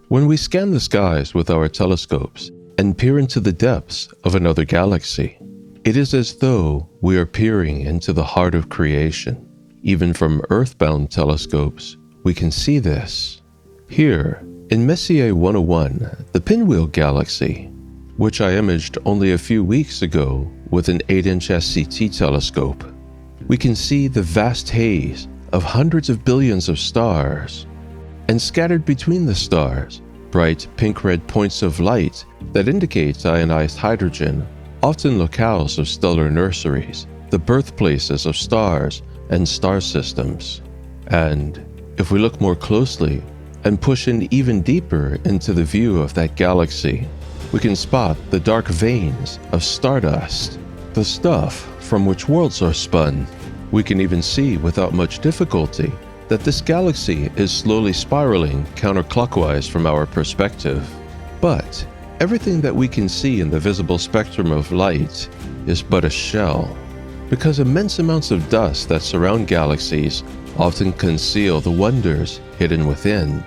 When we scan the skies with our telescopes and peer into the depths of another galaxy, it is as though we are peering into the heart of creation. Even from Earth-bound telescopes, we can see this. Here, in Messier 101, the Pinwheel Galaxy, which I imaged only a few weeks ago with an 8-inch SCT telescope, we can see the vast haze of hundreds of billions of stars, and scattered between the stars, bright pink-red points of light that indicate ionized hydrogen, often locales of stellar nurseries, the birthplaces of stars and star systems. And if we look more closely and push in even deeper into the view of that galaxy, we can spot the dark veins of stardust, the stuff from which worlds are spun. We can even see without much difficulty that this galaxy is slowly spiraling counterclockwise from our perspective. But everything that we can see in the visible spectrum of light is but a shell, because immense amounts of dust that surround galaxies often conceal the wonders hidden within.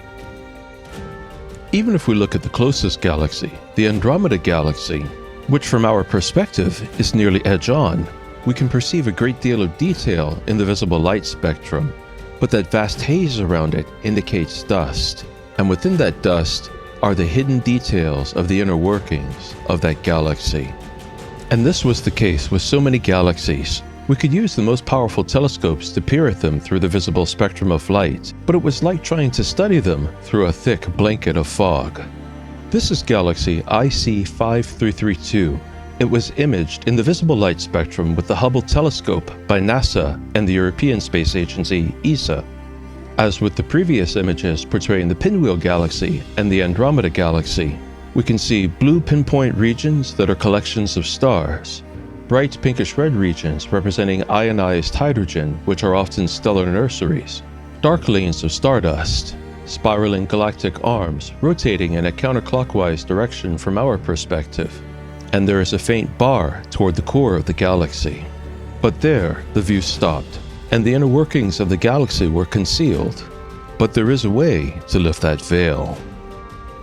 Even if we look at the closest galaxy, the Andromeda Galaxy, which from our perspective is nearly edge-on, we can perceive a great deal of detail in the visible light spectrum, but that vast haze around it indicates dust, and within that dust are the hidden details of the inner workings of that galaxy. And this was the case with so many galaxies. We could use the most powerful telescopes to peer at them through the visible spectrum of light, but it was like trying to study them through a thick blanket of fog. This is galaxy IC 5332. It was imaged in the visible light spectrum with the Hubble telescope by NASA and the European Space Agency ESA. As with the previous images portraying the Pinwheel Galaxy and the Andromeda Galaxy, we can see blue pinpoint regions that are collections of stars, bright pinkish-red regions representing ionized hydrogen, which are often stellar nurseries, dark lanes of stardust, spiraling galactic arms rotating in a counterclockwise direction from our perspective, and there is a faint bar toward the core of the galaxy. But there, the view stopped, and the inner workings of the galaxy were concealed. But there is a way to lift that veil.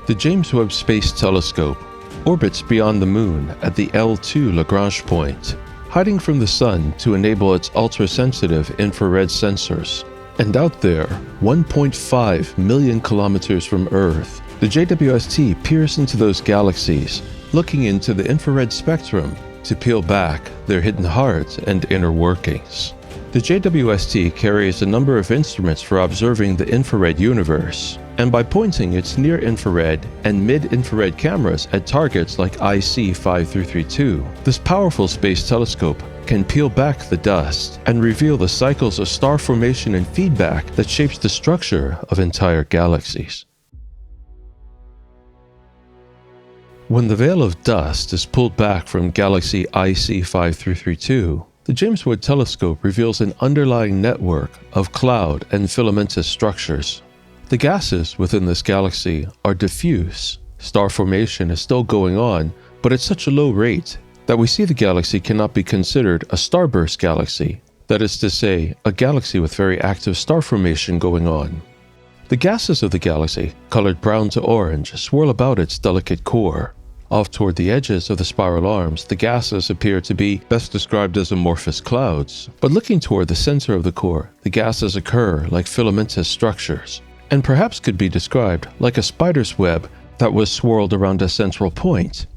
The James Webb Space Telescope orbits beyond the Moon at the L2 Lagrange point, hiding from the Sun to enable its ultra-sensitive infrared sensors. And out there, 1.5 million kilometers from Earth, the JWST peers into those galaxies, looking into the infrared spectrum to peel back their hidden heart and inner workings. The JWST carries a number of instruments for observing the infrared universe, and by pointing its near-infrared and mid-infrared cameras at targets like IC 5332, this powerful space telescope can peel back the dust and reveal the cycles of star formation and feedback that shapes the structure of entire galaxies. When the veil of dust is pulled back from galaxy IC 5332, the James Webb Telescope reveals an underlying network of cloud and filamentous structures. The gases within this galaxy are diffuse. Star formation is still going on, but at such a low rate that we see the galaxy cannot be considered a starburst galaxy, that is to say, a galaxy with very active star formation going on. The gases of the galaxy, colored brown to orange, swirl about its delicate core. Off toward the edges of the spiral arms, the gases appear to be best described as amorphous clouds, but looking toward the center of the core, the gases occur like filamentous structures, and perhaps could be described like a spider's web that was swirled around a central point.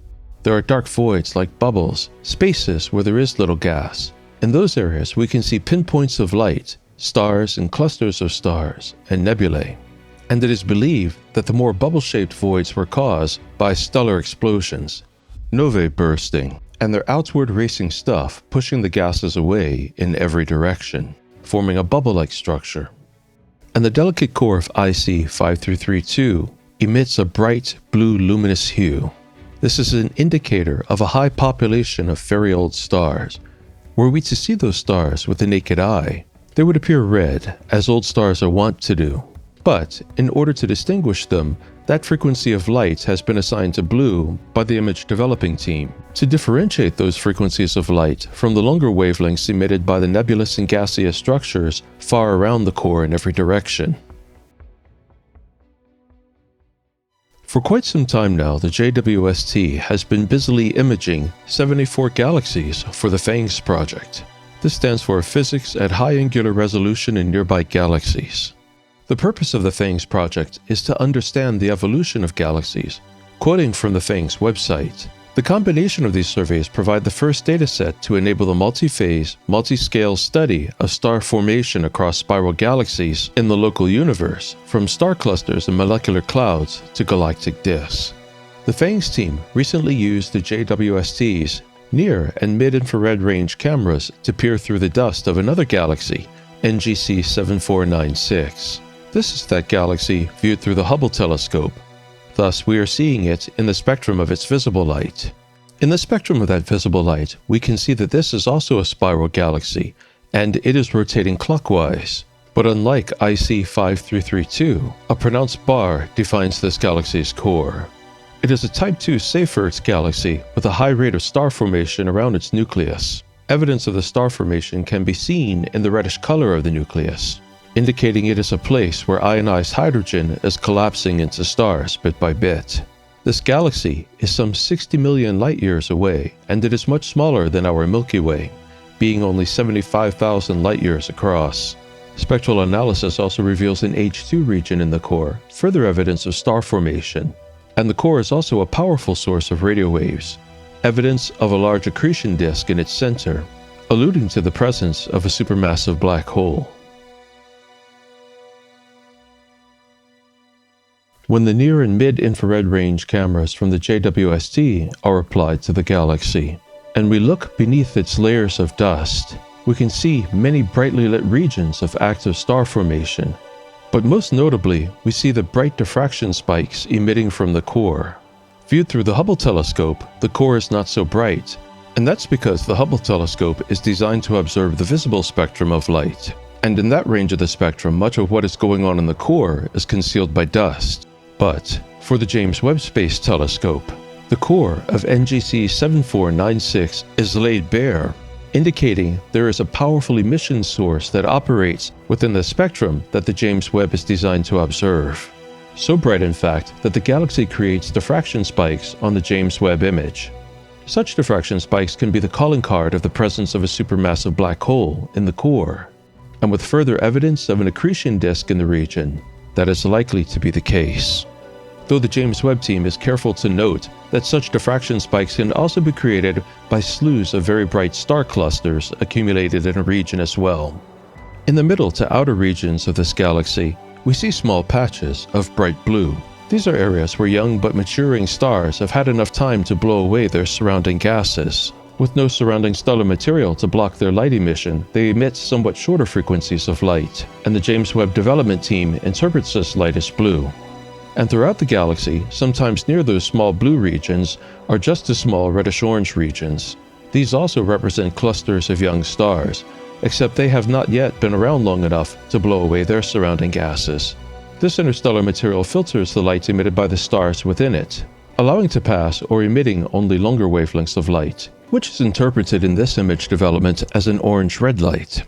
There are dark voids like bubbles, spaces where there is little gas. In those areas, we can see pinpoints of light, stars and clusters of stars, and nebulae. And it is believed that the more bubble-shaped voids were caused by stellar explosions, novae bursting, and their outward racing stuff pushing the gases away in every direction, forming a bubble-like structure. And the delicate core of IC 5332 emits a bright blue luminous hue. This is an indicator of a high population of very old stars. Were we to see those stars with the naked eye, they would appear red, as old stars are wont to do. But in order to distinguish them, that frequency of light has been assigned to blue by the image developing team to differentiate those frequencies of light from the longer wavelengths emitted by the nebulous and gaseous structures far around the core in every direction. For quite some time now, the JWST has been busily imaging 74 galaxies for the PHANGS project. This stands for Physics at High Angular Resolution in Nearby Galaxies. The purpose of the PHANGS project is to understand the evolution of galaxies. Quoting from the PHANGS website, the combination of these surveys provide the first dataset to enable the multi-phase, multi-scale study of star formation across spiral galaxies in the local universe, from star clusters and molecular clouds to galactic disks. The PHANGS team recently used the JWST's near and mid-infrared range cameras to peer through the dust of another galaxy, NGC 7496. This is that galaxy viewed through the Hubble telescope. Thus, we are seeing it in the spectrum of its visible light. In the spectrum of that visible light, we can see that this is also a spiral galaxy, and it is rotating clockwise. But unlike IC 5332, a pronounced bar defines this galaxy's core. It is a Type II Seyfert's galaxy with a high rate of star formation around its nucleus. Evidence of the star formation can be seen in the reddish color of the nucleus, indicating it is a place where ionized hydrogen is collapsing into stars bit by bit. This galaxy is some 60 million light-years away, and it is much smaller than our Milky Way, being only 75,000 light-years across. Spectral analysis also reveals an H2 region in the core, further evidence of star formation. And the core is also a powerful source of radio waves, evidence of a large accretion disk in its center, alluding to the presence of a supermassive black hole. When the near and mid-infrared range cameras from the JWST are applied to the galaxy, and we look beneath its layers of dust, we can see many brightly lit regions of active star formation. But most notably, we see the bright diffraction spikes emitting from the core. Viewed through the Hubble telescope, the core is not so bright, and that's because the Hubble telescope is designed to observe the visible spectrum of light. And in that range of the spectrum, much of what is going on in the core is concealed by dust. But for the James Webb Space Telescope, the core of NGC 7496 is laid bare, indicating there is a powerful emission source that operates within the spectrum that the James Webb is designed to observe. So bright, in fact, that the galaxy creates diffraction spikes on the James Webb image. Such diffraction spikes can be the calling card of the presence of a supermassive black hole in the core, and with further evidence of an accretion disk in the region, that is likely to be the case. Though the James Webb team is careful to note that such diffraction spikes can also be created by slews of very bright star clusters accumulated in a region as well. In the middle to outer regions of this galaxy, we see small patches of bright blue. These are areas where young but maturing stars have had enough time to blow away their surrounding gases. With no surrounding stellar material to block their light emission, they emit somewhat shorter frequencies of light, and the James Webb development team interprets this light as blue. And throughout the galaxy, sometimes near those small blue regions, are just as small reddish-orange regions. These also represent clusters of young stars, except they have not yet been around long enough to blow away their surrounding gases. This interstellar material filters the light emitted by the stars within it, allowing to pass or emitting only longer wavelengths of light, which is interpreted in this image development as an orange-red light.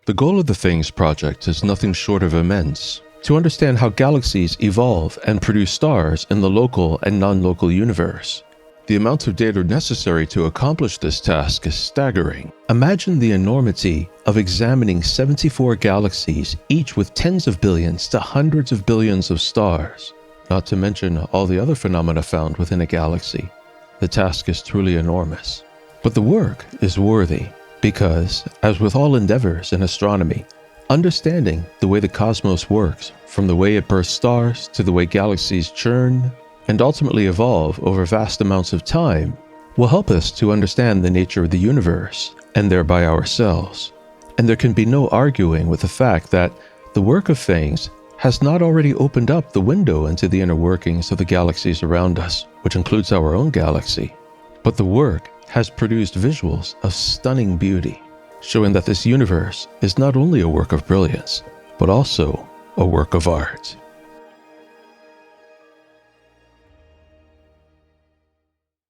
The goal of the PHANGS project is nothing short of immense: to understand how galaxies evolve and produce stars in the local and non-local universe. The amount of data necessary to accomplish this task is staggering. Imagine the enormity of examining 74 galaxies, each with tens of billions to hundreds of billions of stars, not to mention all the other phenomena found within a galaxy. The task is truly enormous. But the work is worthy. Because, as with all endeavors in astronomy, understanding the way the cosmos works, from the way it bursts stars to the way galaxies churn and ultimately evolve over vast amounts of time, will help us to understand the nature of the universe, and thereby ourselves. And there can be no arguing with the fact that the work of PHANGS has not already opened up the window into the inner workings of the galaxies around us, which includes our own galaxy. But the work has produced visuals of stunning beauty, showing that this universe is not only a work of brilliance, but also a work of art.